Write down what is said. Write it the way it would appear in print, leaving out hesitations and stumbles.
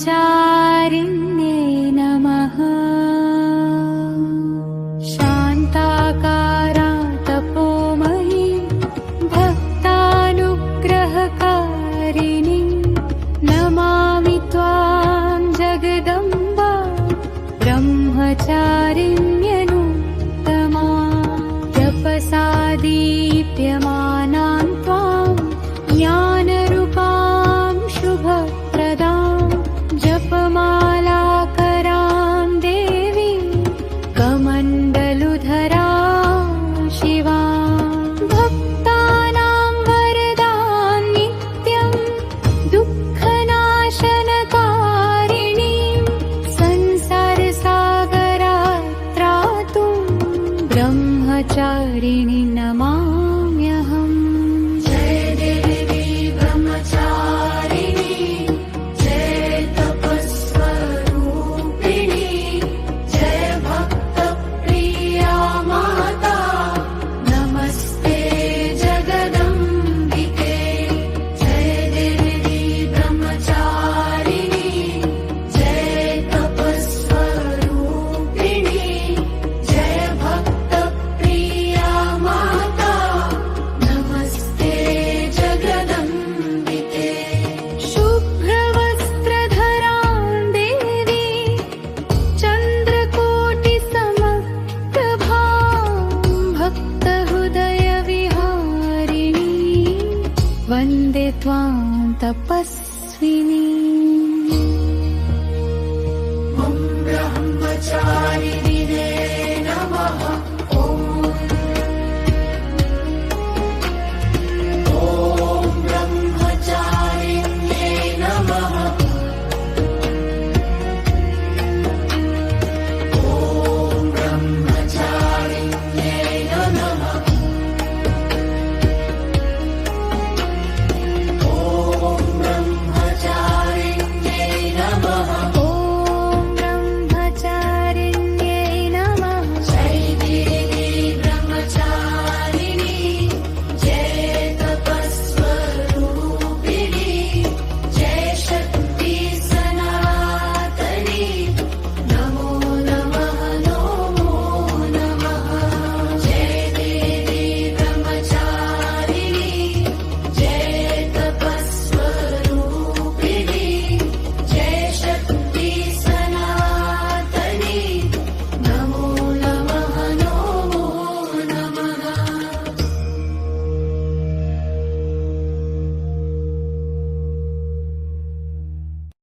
ब्रह्मचारिण्ये नमः। शान्ताकारा तपोमयी भक्तानुग्रहकारिणी नमामि त्वां जगदम्बा ब्रह्मचारिण्यनुत्तमा। तपसा दीप्यमानां त्वां ज्ञानरूपां शुभप्रदां जपमालाकरां देवी कमण्डलुधरां शिवां। भक्तानां वरदां नित्यं दुःखनाशनकारिणीं संसारसागरात् त्रातुं ब्रह्मचारिणि नमाम्यहम्। जय देवी ब्रह्मचारिणी, जय तपस्वरूपिणी, जय भक्तप्रिया माता, नमस्ते जगदम्बिके। जय देवी ब्रह्मचारिणी, जय तपस्वरूपिणी, जय भक्तप्रिया माता, नमस्ते जगदम्बिके। शुभ्रवस्त्रधरां देवी चन्द्रकोटिसमप्रभां भक्तहृदयविहारिणी वन्दे त्वां तपस्विनी। ॐ ब्रह्मचारिणी